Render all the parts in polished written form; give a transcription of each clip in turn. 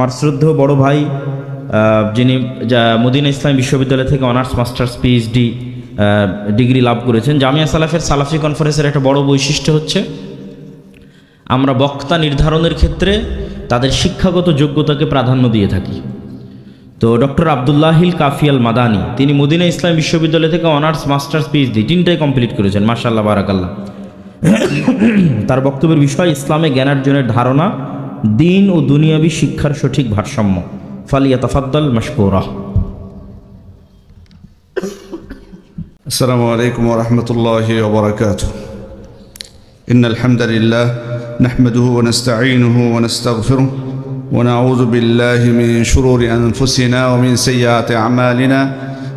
আমার শ্রদ্ধেয় বড় ভাই যিনি মদিনা ইসলামী বিশ্ববিদ্যালয় থেকে অনার্স মাস্টার্স পিএইচডি ডিগ্রি লাভ করেছেন। জামিয়া সালাফের সালাফি কনফারেন্সের একটা বড় বৈশিষ্ট্য হচ্ছে আমরা বক্তা নির্ধারণের ক্ষেত্রে তাদের শিক্ষাগত যোগ্যতাকে প্রাধান্য দিয়ে থাকি। তো ডক্টর আবদুল্লাহিল কাফি আল মাদানী তিনি মদিনা ইসলামী বিশ্ববিদ্যালয় থেকে অনার্স মাস্টার্স পিএইচডি তিনটাই কমপ্লিট করেছেন, মাশাআল্লাহ বারাকাল্লাহ। তার বক্তব্যের বিষয় ইসলামে জ্ঞানার্জনের ধারণা, দিন ও দুনিয়াবী শিক্ষার সঠিক ভারসাম্য। ফালিয়াতাফাদ্দাল মাশকুরা। আসসালামু আলাইকুম ওয়া রাহমাতুল্লাহি ওয়া বারাকাতুহু। ইন্নাল হামদালিল্লাহ নাহমাদুহু ওয়া নাস্তাঈনুহু ওয়া নাস্তাগফিরুহু ওয়া নাউযু বিল্লাহি মিন শুরুরি আনফুসিনা ওয়া মিন সাইয়্যাতি আ'মালিনা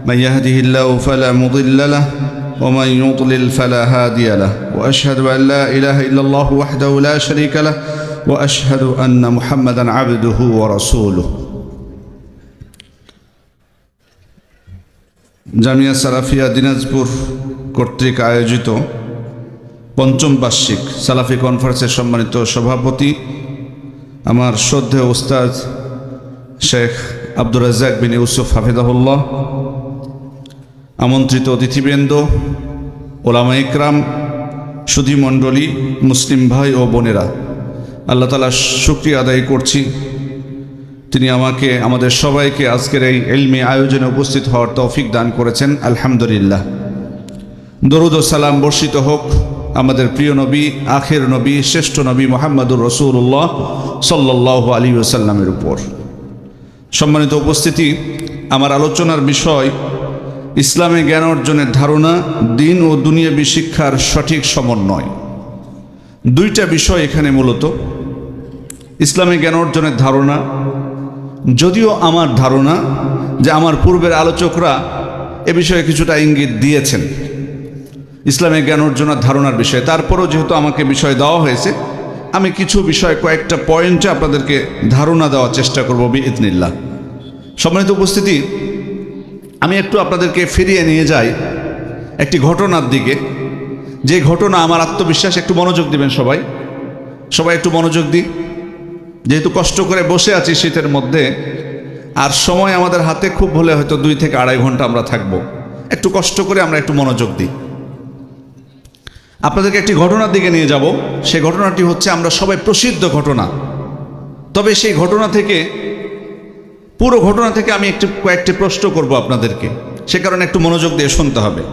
মান ইয়াহদিহিল্লাহু ফালা মুদিল্লা লাহু ওয়া মান ইউদ্লিল ফালা হাদিয়া লাহু ওয়া আশহাদু আন লা ইলাহা ইল্লাল্লাহু ওয়াহদাহু লা শারীকা লাহু ওয়া আশহাদু আন্না মুহাম্মাদান আবদুহু ওয়া রাসূলুহু। জামিয়া সালাফিয়া দিনাজপুর কর্তৃক আয়োজিত পঞ্চম বার্ষিক সালাফি কনফারেন্সের সম্মানিত সভাপতি আমার শ্রদ্ধেয় উস্তাদ শেখ আব্দুর রাজ্জাক বিন ইউসুফ হাফিজাহুল্লাহ, আমন্ত্রিত অতিথিবৃন্দ, ওলামা ইকরাম, সুধীমণ্ডলী, মুসলিম ভাই ও বোনেরা, আল্লাহ তাআলার শুকরিয়া আদায় করছি তিনি আমাকে আমাদের সবাইকে আজকের এই ইলমি আয়োজনে উপস্থিত হওয়ার তৌফিক দান করেছেন, আলহামদুলিল্লাহ। দরুদ ও সালাম বর্ষিত হোক আমাদের প্রিয় নবী, আখির নবী, শ্রেষ্ঠ নবী মুহাম্মদুর রাসূলুল্লাহ সাল্লাল্লাহু আলাইহি ওয়াসাল্লামের উপর। সম্মানিত উপস্থিতি, আমার আলোচনার বিষয় ইসলামে জ্ঞান অর্জনের ধারণা, দিন ও দুনিয়াবী শিক্ষার সঠিক সমন্বয়। দুইটা বিষয় এখানে মূলত। ইসলামে জ্ঞান অর্জনের ধারণা, যদিও আমার ধারণা যে আমার পূর্বের আলোচকরা এ বিষয়ে কিছুটা ইঙ্গিত দিয়েছেন ইসলামে জ্ঞান অর্জনের ধারণার বিষয়ে, তারপরও যেহেতু আমাকে বিষয় দেওয়া হয়েছে আমি কিছু বিষয় কয়েকটা পয়েন্টে আপনাদেরকে ধারণা দেওয়ার চেষ্টা করব বিইذনিল্লাহ। সম্মানিত উপস্থিতি, আমি একটু আপনাদেরকে ফিরিয়ে নিয়ে যাই একটি ঘটনার দিকে, যে ঘটনা আমার আত্মবিশ্বাস, একটু মনোযোগ দিবেন সবাই একটু মনোযোগ দিই, যেহেতু কষ্ট করে বসে আছি শীতের মধ্যে, আর সময় আমাদের হাতে খুব হলে হয়তো 2 থেকে আড়াই ঘন্টা আমরা থাকবো। একটু কষ্ট করে আমরা একটু মনোযোগ দিই। আপনাদেরকে একটি ঘটনার দিকে নিয়ে যাব। সেই ঘটনাটি হচ্ছে আমরা সবাই প্রসিদ্ধ ঘটনা, তবে সেই ঘটনা থেকে, পুরো ঘটনা থেকে আমি কয়েকটি প্রশ্ন করব আপনাদেরকে, সে কারণে একটু মনোযোগ দিয়ে শুনতে হবে।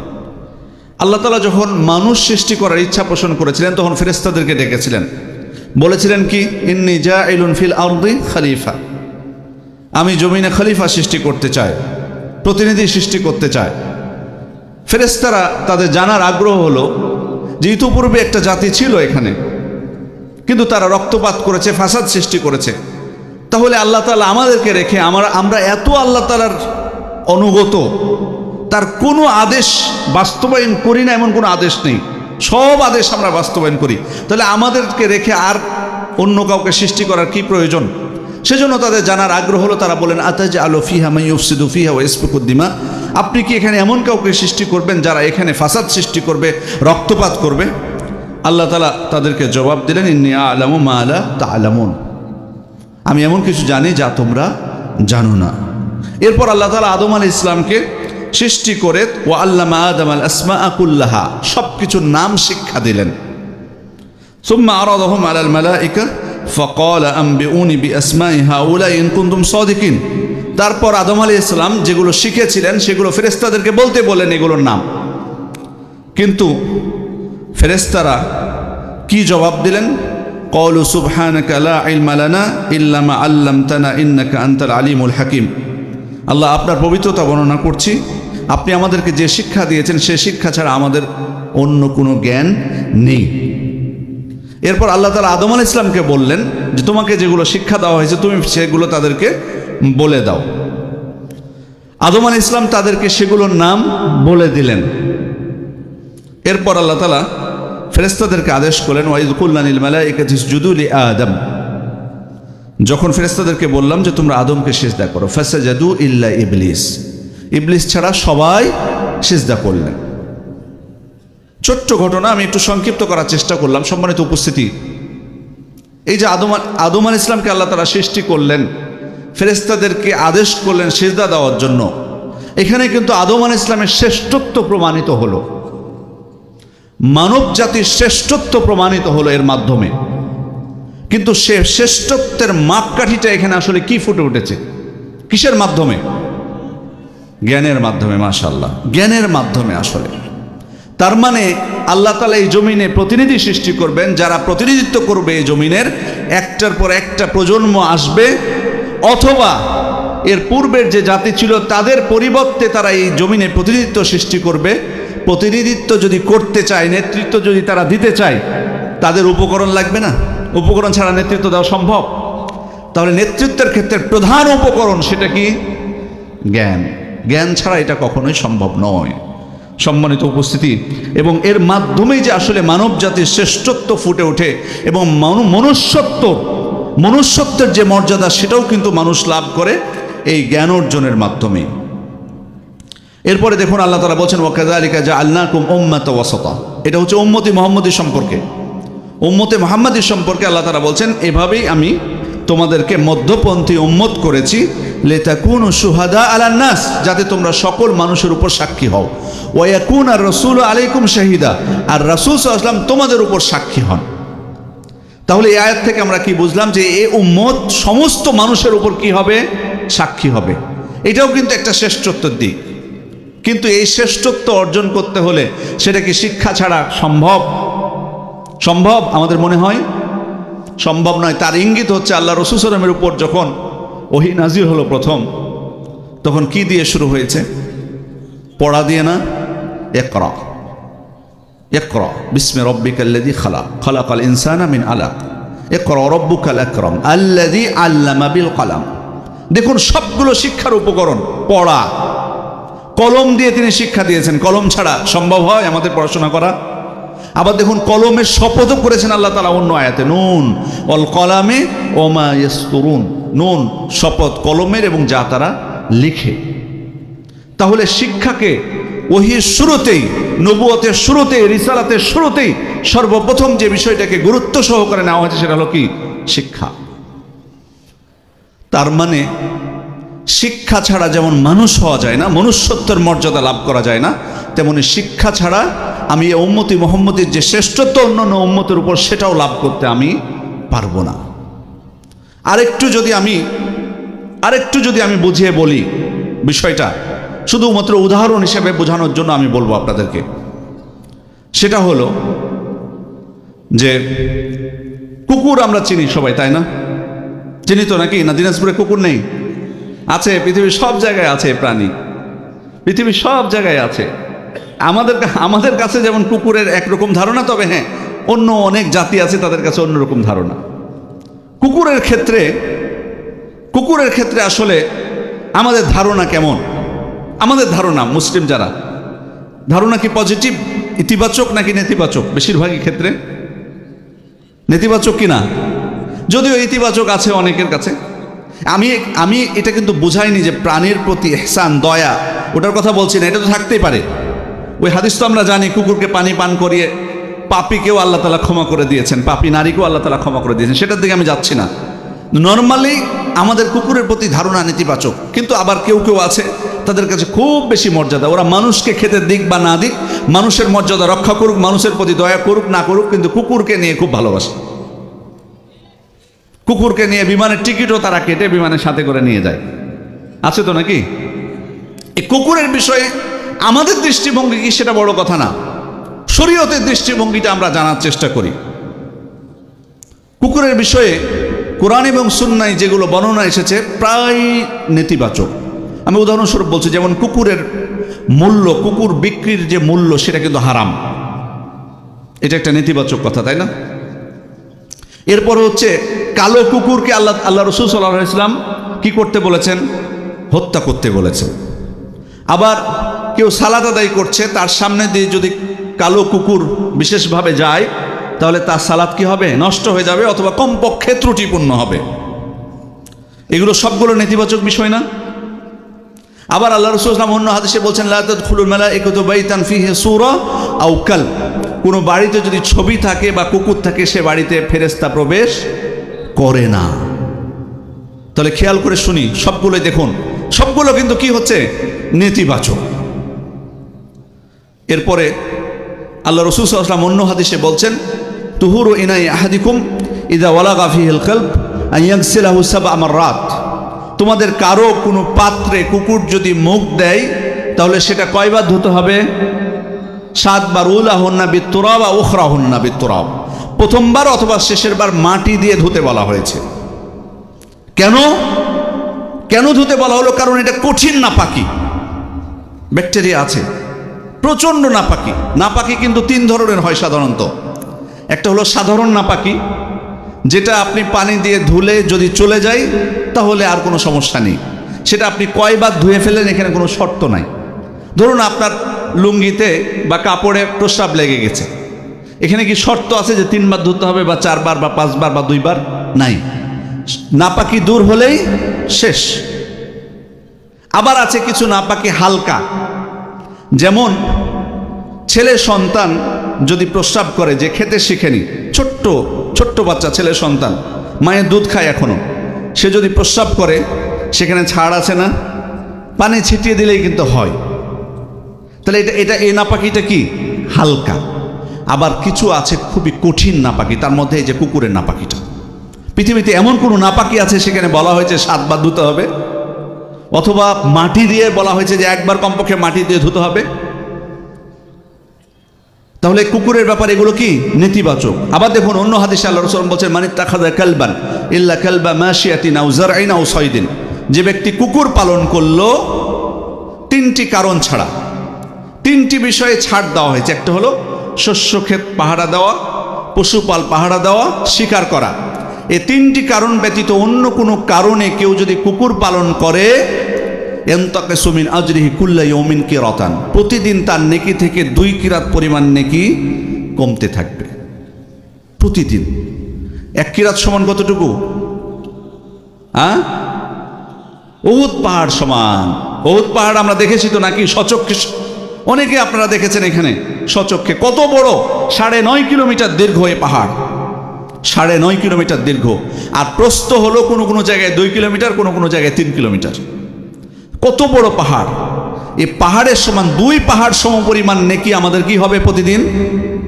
আল্লাহ তাআলা যখন মানুষ সৃষ্টি করার ইচ্ছা পোষণ করেছিলেন তখন ফেরেশতাদেরকে ডেকেছিলেন, বলেছিলেন কি, ইন্নী জাইলুন ফিল আরদি খলিফা, আমি জমিনে খলিফা সৃষ্টি করতে চাই, প্রতিনিধি সৃষ্টি করতে চাই। ফেরেশতারা তাদের জানার আগ্রহ হলো যে ইতিপূর্বে একটা জাতি ছিল এখানে, কিন্তু তারা রক্তপাত করেছে, ফাসাদ সৃষ্টি করেছে। তাহলে আল্লাহ তাআলা আমাদেরকে রেখে আমরা এত আল্লাহ তাআলার অনুগত, তার কোনো আদেশ বাস্তবায়ন করি না এমন কোনো আদেশ নেই, সব আদেশ আমরা বাস্তবায়ন করি, তাহলে আমাদেরকে রেখে আর অন্য কাউকে সৃষ্টি করার কি প্রয়োজন? সেজন্য তাদের জানার আগ্রহ হলো। তারা বলেন, আতাজআলু ফিহা মান ইউফসিদু ফিহা ওয়া ইয়াসফিকুদ দিমা, আপনি কি এখানে এমন কাউকে সৃষ্টি করবেন যারা এখানে ফাসাদ সৃষ্টি করবে, রক্তপাত করবে? আল্লাহ তাআলা তাদেরকে জবাব দিলেন, ইন্নী আ'লামু মা লা তা'লামুন, আমি এমন কিছু জানি যা তোমরা জানো না। এরপর আল্লাহ তাআলা আদম আলাইহিস সালামকে সৃষ্টি করে ওয়া আল্লামা আদামাল আসমাআ কুল্লাহা, সব কিছুর নাম শিক্ষা দিলেন। সুম্মা আরাদাহুম আলাল মালাইকা ফাকালা আনবিউনি বিআসমাই হাউলা ইন কুনতুম সাদিকিন, তারপর আদম আলাইহিস সালাম যেগুলো শিখেছিলেন সেগুলো ফেরেশতাদেরকে বলতে বলেন এগুলোর নাম। কিন্তু ফেরেশতারা কি জবাব দিলেন? ক্বালু সুবহানাকা লা ইলমা লানা ইল্লা মা আল্লামতানা ইন্নাকা আনতাল আলিমুল হাকিম, আল্লাহ আপনার পবিত্রতা বর্ণনা করছি, আপনি আমাদেরকে যে শিক্ষা দিয়েছেন সে শিক্ষা ছাড়া আমাদের অন্য কোনো জ্ঞান নেই। এরপর আল্লাহ তাআলা আদম আলাইহিস সালামকে বললেন যে তোমাকে যেগুলো শিক্ষা দেওয়া হয়েছে তুমি সেগুলো তাদেরকে বলে দাও। আদম আলাইহিস সালাম তাদেরকে সেগুলোর নাম বলে দিলেন। এরপর আল্লাহ তাআলা ফেরেশতাদেরকে আদেশ করলেন, ওয়া ইয কুলনা লিল মালাইকাতি ইসজুদু লি আদম, যখন ফেরেশতাদেরকে বললাম যে তোমরা আদমকে সিজদা করো, ফাসাজাদু ইল্লা ইবলিস, ইবলিস ছাড়া সবাই সিজদা করলেন। ছোট্ট ঘটনা, আমি একটু সংক্ষিপ্ত করার চেষ্টা করলাম। সম্মানিত উপস্থিতি, এই যে আদম আলাইহিস সালামকে আল্লাহ তাআলা সৃষ্টি করলেন, ফেরেশতাদেরকে আদেশ করলেন সিজদা দেওয়ার জন্য, এখানে কিন্তু আদম আলাইহিস সালামের শ্রেষ্ঠত্ব প্রমাণিত হলো, মানব জাতির শ্রেষ্ঠত্ব প্রমাণিত হলো এর মাধ্যমে। কিন্তু সে শ্রেষ্ঠত্বের মাপকাঠিটা এখানে আসলে কি ফুটে উঠেছে? কিসের মাধ্যমে? জ্ঞানের মাধ্যমে। মাশাআল্লাহ, জ্ঞানের মাধ্যমে। আসলে তার মানে আল্লাহ তাআলা এই জমিনে প্রতিনিধি সৃষ্টি করবেন, যারা প্রতিনিধিত্ব করবে এই জমিনের, একটার পর একটা প্রজন্ম আসবে, অথবা এর পূর্বের যে জাতি ছিল তাদের পরিবর্তে তারা এই জমিনে প্রতিনিধিত্ব সৃষ্টি করবে। প্রতিনিধিত্ব যদি করতে চায়, নেতৃত্ব যদি তারা দিতে চায়, তাদের উপকরণ লাগবে না? উপকরণ ছাড়া নেতৃত্ব দেওয়া সম্ভব? তাহলে নেতৃত্বের ক্ষেত্রে প্রধান উপকরণ সেটা কি? জ্ঞান। জ্ঞান ছাড়া এটা কখনোই সম্ভব নয়। সম্মানিত উপস্থিতি, এবং এর মাধ্যমেই যে আসলে মানব জাতির শ্রেষ্ঠত্ব ফুটে ওঠে, এবং মনুষ্যত্বের যে মর্যাদা সেটাও কিন্তু মানুষ লাভ করে এই জ্ঞান অর্জনের মাধ্যমে। এরপরে দেখুন আল্লাহ তাআলা বলছেন ওয়াকাযালিকা জাআলনাকুম উম্মাতাও ওয়াসাতা। এটা হচ্ছে উম্মতি মুহাম্মাদী সম্পর্কে। উম্মতে মুহাম্মাদী সম্পর্কে আল্লাহ তাআলা বলছেন এভাবেই আমি তোমাদেরকে মধ্যপন্থী উম্মত করেছি, লিতাকুনু শুহাদা আলান নাস, যাতে তোমরা সকল মানুষের উপর সাক্ষী হও, ওয়া ইয়াকুনা রাসূলু আলাইকুম শাহিদা, আর রাসূল সাল্লাল্লাহু আলাইহি ওয়াসাল্লাম তোমাদের উপর সাক্ষী হন। তাহলে এই আয়াত থেকে আমরা কি বুঝলাম? যে এই উম্মত সমস্ত মানুষের উপর কি হবে? সাক্ষী হবে। এটাও কিন্তু একটা শ্রেষ্ঠত্বের দিক। কিন্তু এই শ্রেষ্ঠত্ব অর্জন করতে হলে সেটা কি শিক্ষা ছাড়া সম্ভব? সম্ভব? আমাদের মনে হয় সম্ভব নয়। তার ইঙ্গিত হচ্ছে আল্লাহ রাসূল সাল্লাল্লাহু আলাইহি ওয়াসাল্লামের উপর যখন ওহী নাজিল হলো প্রথম, তখন কি দিয়ে শুরু হয়েছে? পড়া দিয়ে না? ইকরা ইকরা বিসমি রাব্বিকাল্লাযী খালাক, খালাকাল ইনসানা মিন আলাক, ইকরা রাব্বুকাল আকরাম আল্লাযী আল্লামা বিল কলম। দেখুন সবগুলো শিক্ষার উপকরণ পড়া। কলম দিয়ে তিনি শিক্ষা দিয়েছেন। কলম ছাড়া সম্ভব হয় আমাদের পড়াশোনা করা? আবার দেখুন কলমের শপথও করেছেন আল্লাহ তাআলা অন্য আয়াতে, নুন ওয়াল কলামে ওমা ইয়াসতুরুন। নুন শপথ কলমের এবং যা তারা লিখে। তাহলে শিক্ষাকে ওহীর শুরুতেই, নবুয়তের শুরুতেই, রিসালাতের শুরুতেই সর্বপ্রথম যে বিষয়টাকে গুরুত্ব সহকারে নেওয়া হয়েছে সেটা হলো কি? শিক্ষা। তার মানে শিক্ষা ছাড়া যেমন মানুষ হওয়া যায় না, মনুষ্যত্বের মর্যাদা লাভ করা যায় না, তেমনি শিক্ষা ছাড়া আমি এই উম্মতি মুহাম্মাদীর যে শ্রেষ্ঠত্ব অন্যান্য উম্মতের উপর সেটাও লাভ করতে আমি পারবো না। আরেকটু যদি আমি বুঝিয়ে বলি বিষয়টা, শুধুমাত্র উদাহরণ হিসেবে বোঝানোর জন্য আমি বলবো আপনাদেরকে, সেটা হলো যে কুকুর আমরা চিনি সবাই, তাই না? চিনি তো নাকি? না দিনাজপুরে কুকুর নেই? আছে, পৃথিবীর সব জায়গায় আছে প্রাণী, পৃথিবীর সব জায়গায় আছে। আমাদের কাছে যেমন কুকুরের একরকম ধারণা, তবে হ্যাঁ অন্য অনেক জাতি আছে তাদের কাছে অন্যরকম ধারণা। কুকুরের ক্ষেত্রে আসলে আমাদের ধারণা কেমন? আমাদের ধারণা মুসলিম যারা, ধারণা কি পজিটিভ, ইতিবাচক নাকি নেতিবাচক? বেশিরভাগই ক্ষেত্রে নেতিবাচক কিনা? যদিও ইতিবাচক আছে অনেকের কাছে। আমি এটা কিন্তু বুঝাইনি যে প্রাণীর প্রতি ইহসান, দয়া, ওটার কথা বলছি না। এটা তো থাকতেই পারে। ওই হাদিস তো আমরা জানি, কুকুরকে পানি পান করিয়ে পাপীকেও আল্লাহ তাআলা ক্ষমা করে দিয়েছেন, পাপী নারীকেও আল্লাহ তাআলা ক্ষমা করে দিয়েছেন। সেটার দিকে আমি যাচ্ছি না। নর্মালি আমাদের কুকুরের প্রতি ধারণা নেতিবাচক, কিন্তু আবার কেউ কেউ আছে তাদের কাছে খুব বেশি মর্যাদা। ওরা মানুষকে খেতে দিক বা না দিক, মানুষের মর্যাদা রক্ষা করুক, মানুষের প্রতি দয়া করুক না করুক, কিন্তু কুকুরকে নিয়ে খুব ভালোবাসে। কুকুরকে নিয়ে বিমানের টিকিটও তারা কেটে বিমানের সাথে করে নিয়ে যায়। আছে তো নাকি? এই কুকুরের বিষয়ে আমাদের দৃষ্টিভঙ্গি কি সেটা বড় কথা না, শরীয়তের দৃষ্টিভঙ্গিটা আমরা জানার চেষ্টা করি। কুকুরের বিষয়ে কোরআন এবং সুন্নায় যেগুলো বর্ণনা এসেছে প্রায় নেতিবাচক। আমি উদাহরণস্বরূপ বলছি, যেমন কুকুরের মূল্য, কুকুর বিক্রির যে মূল্য সেটা কিন্তু হারাম। এটা একটা নেতিবাচক কথা, তাই না? এরপর হচ্ছে কালো কুকুরকে আল্লাহ রাসূল সাল্লাল্লাহু আলাইহি ওয়াসাল্লাম কি করতে বলেছেন? হত্যা করতে বলেছেন। আবার কেউ সালাত আদায় করছে, তার সামনে দিয়ে যদি কালো কুকুর বিশেষভাবে যায় তাহলে তার সালাত কি হবে? নষ্ট হয়ে যাবে, অথবা কমপক্ষে ত্রুটিপূর্ণ হবে। এগুলো সবগুলো নেতিবাচক বিষয় না? আবার আল্লাহ রাসূল সাল্লাল্লাহু আলাইহি ওয়াসাল্লাম অন্য হাদিসে বলছেন, লা তাদখুলুল মালাইকাতু বাইতান ফিহি সূরা আও কালব। কোনো বাড়িতে যদি ছবি থাকে বা কুকুর থাকে, সে বাড়িতে ফেরেশতা প্রবেশ করে না। তাহলে খেয়াল করে শুনি, সবগুলোই দেখুন, সবগুলো কিন্তু কি হচ্ছে, নেতিবাচক। এরপরে আল্লাহ রাসূল সাল্লাল্লাহু আলাইহি ওয়াসাল্লাম অন্য হাদিসে বলছেন, তুহুরু ইনাই আহাদিকুম ইযা ওয়ালাগা ফিহিল কলব আন ইয়াগসিলাহু সাবআ মাররাত। তোমাদের কারো কোনো পাত্রে কুকুর যদি মুখ দেয় তাহলে সেটা কয়বার ধুতে হবে? 7 বার। উলাহুন্না বিতুরাব ওয়া উখরাহুন্না বিতুরাব। প্রথমবার অথবা শেষের বার মাটি দিয়ে ধুতে বলা হয়েছে। কেন কেন ধুতে বলা হলো? কারণ এটা কঠিন নাপাকি, ব্যাকটেরিয়া আছে, প্রচণ্ড নাপাকি। নাপাকি কিন্তু 3 ধরনের হয় সাধারণত। একটা হলো সাধারণ নাপাকি, যেটা আপনি পানি দিয়ে ধুলে যদি চলে যায় তাহলে আর কোনো সমস্যা নেই, সেটা আপনি কয়বার ধুয়ে ফেলেন এখানে কোনো শর্ত নাই। ধরুন আপনার লুঙ্গিতে বা কাপড়ে প্রস্রাব লেগে গেছে, এখানে কি শর্ত আছে যে 3 বার ধুতে হবে বা 4 বার বা 5 বার বা 2 বার? নাই, নাপাকি দূর হলেই শেষ। আবার আছে কিছু নাপাকি হালকা, যেমন ছেলে সন্তান যদি প্রস্রাব করে, যে খেতে শিখেনি, ছোট্ট ছোট্ট বাচ্চা ছেলে সন্তান মায়ের দুধ খায় এখনো, সে যদি প্রস্রাব করে সেখানে ছাড় আছে না? পানি ছিটিয়ে দিলেই কিন্তু হয়। তাহলে এটা এই নাপাকিটা কি হালকা। আবার কিছু আছে খুবই কঠিন নাপাকি, তার মধ্যে এই যে কুকুরের নাপাকিটা। পৃথিবীতে এমন কোনো নাপাকি আছে সেখানে বলা হয়েছে 7 বার ধুতে হবে, অথবা মাটি দিয়ে বলা হয়েছে যে 1 বার কমপক্ষে মাটি দিয়ে ধুতে হবে? তাহলে কুকুরের ব্যাপারে এগুলো কি নেতিবাচক। আবার দেখুন অন্য হাদিসে আল্লাহ রাসূল বলছেন, মান ইত্তাখাযা কালবান ইল্লা কালবা মাশিয়াতিন আও যারইন আও সাইদিন। যে ব্যক্তি কুকুর পালন করলো 3টি কারণ ছাড়া, 3টি বিষয়ে ছাড় দেওয়া হয়েছে। একটা হলো শস্যক্ষেত পাহারা দেওয়া, পশুপাল পাহারা দেওয়া, শিকার করা। এই 3টি কারণ ব্যতীত অন্য কোনো কারণে কেউ যদি কুকুর পালন করে, ইয়ানতাকিসু মিন আজরিহি কুল্লা ইয়াউমিন কিরাতান, প্রতিদিন তার নেকি থেকে 2 কিরাত পরিমাণ নেকি কমতে থাকবে প্রতিদিন। 1 কিরাত সমান কতটুকু? উহুদ পাহাড় সমান। উহুদ পাহাড় আমরা দেখেছি তো নাকি সচক্ষে, অনেকে আপনারা দেখেছেন এখানে সচক্ষে, কত বড়, 9.5 কিলোমিটার দীর্ঘ এই পাহাড়, 9.5 কিলোমিটার দীর্ঘ। আর প্রস্থ হলো কোনো কোনো জায়গায় 2 কিলোমিটার, কোনো কোনো জায়গায় 3 কিলোমিটার। কত বড় পাহাড়! এই পাহাড়ের সমান 2 পাহাড় সম পরিমাণ নেকি আমাদের কি হবে? প্রতিদিন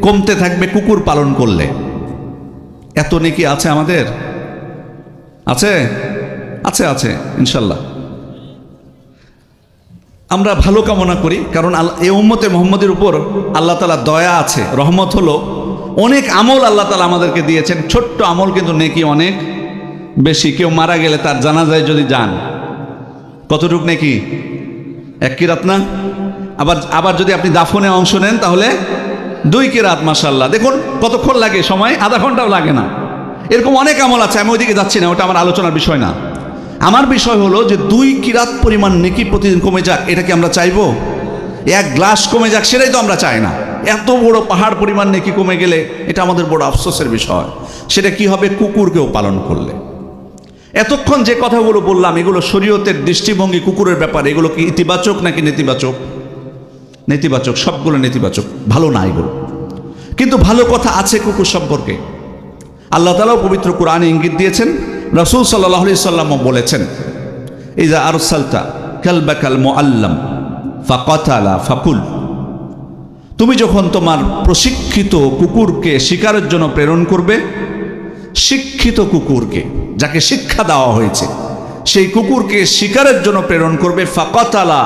কমতে থাকবে কুকুর পালন করলে। এত নেকি আছে আমাদের? আছে আছে আছে ইনশাল্লাহ। আমরা ভালো কামনা করি, কারণ এই উম্মতে মুহাম্মদের উপর আল্লাহ তাআলা দয়া আছে, রহমত হলো অনেক আমল আল্লাহ তাআলা আমাদেরকে দিয়েছেন। ছোট্ট আমল কিন্তু নেকি অনেক বেশি। কেউ মারা গেলে তার জানাজায় যদি যান, কতটুক নেকি? 1 কিরাত না? আবার যদি আপনি দাফনে অংশ নেন তাহলে 2 কিরাত। মাশাআল্লাহ, দেখুন কতক্ষণ লাগে, সময় আধা ঘন্টাও লাগে না। এরকম অনেক আমল আছে, আমি ওইদিকে যাচ্ছি না, ওটা আমার আলোচনার বিষয় না। আমার বিষয় হলো যে 2 কিরাত পরিমাণ নেকি প্রতিদিন কমে যাক, এটা কি আমরা চাইবো? 1 গ্লাস কমে যাক, সেটাই তো আমরা চাই না। এত বড় পাহাড় পরিমাণ নেকি কমে গেলে এটা আমাদের বড় আফসোসের বিষয়। সেটা কি হবে? কুকুরকেও পালন করলে। এতক্ষণ যে কথাগুলো বললাম, এগুলো শরীয়তের দৃষ্টিভঙ্গি কুকুরের ব্যাপারে, এগুলো কি ইতিবাচক নাকি নেতিবাচক? নেতিবাচক, সবগুলো নেতিবাচক, ভালো না এগুলো। কিন্তু ভালো কথা আছে কুকুর সম্পর্কে। আল্লাহ তাআলাও পবিত্র কোরআনে ইঙ্গিত দিয়েছেন, রাসূল সাল্লাল্লাহু আলাইহি সাল্লামও বলেছেন, ইযা আরসালতা কালবাকাল মুআল্লাম ফাকাতালা ফাকুল। তুমি যখন তোমার প্রশিক্ষিত কুকুরকে শিকারের জন্য প্রেরণ করবে, শিক্ষিত কুকুরকে, যাকে শিক্ষা দেওয়া হয়েছে, সেই কুকুরকে শিকারের জন্য প্রেরণ করবে, ফাকাতালা,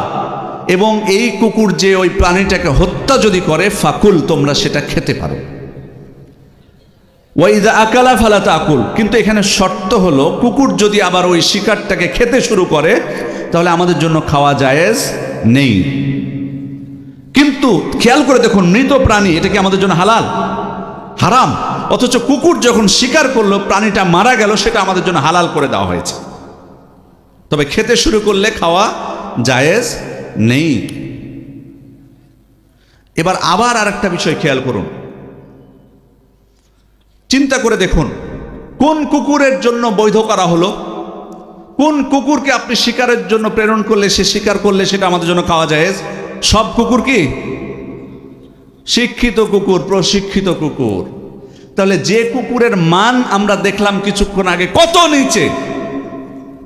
এবং এই কুকুর যে ওই প্রাণীটাকে হত্যা যদি করে, ফাকুল, তোমরা সেটা খেতে পারো। ওয়াইদা আকালা ফালা তাকুল, কিন্তু এখানে শর্ত হলো কুকুর যদি আবার ওই শিকারটাকে খেতে শুরু করে তাহলে আমাদের জন্য খাওয়া জায়েজ নেই। কিন্তু খেয়াল করে দেখুন, মৃত প্রাণী এটা কি আমাদের জন্য হালাল? হারাম। অথচ কুকুর যখন শিকার করলো, প্রাণীটা মারা গেল, সেটা আমাদের জন্য হালাল করে দেওয়া হয়েছে। তবে খেতে শুরু করলে খাওয়া জায়েজ নেই। এবার আবার আরেকটা বিষয় খেয়াল করুন, চিন্তা করে দেখুন, কোন কুকুরের জন্য বৈধ করা হলো? কোন কুকুরকে আপনি শিকারের জন্য প্রেরণ করলে, সে শিকার করলে সেটা আমাদের জন্য খাওয়া জায়েজ? সব কুকুর কি? শিক্ষিত কুকুর, প্রশিক্ষিত কুকুর। তাহলে যে কুকুরের মান আমরা দেখলাম কিছুক্ষণ আগে কত নিচে,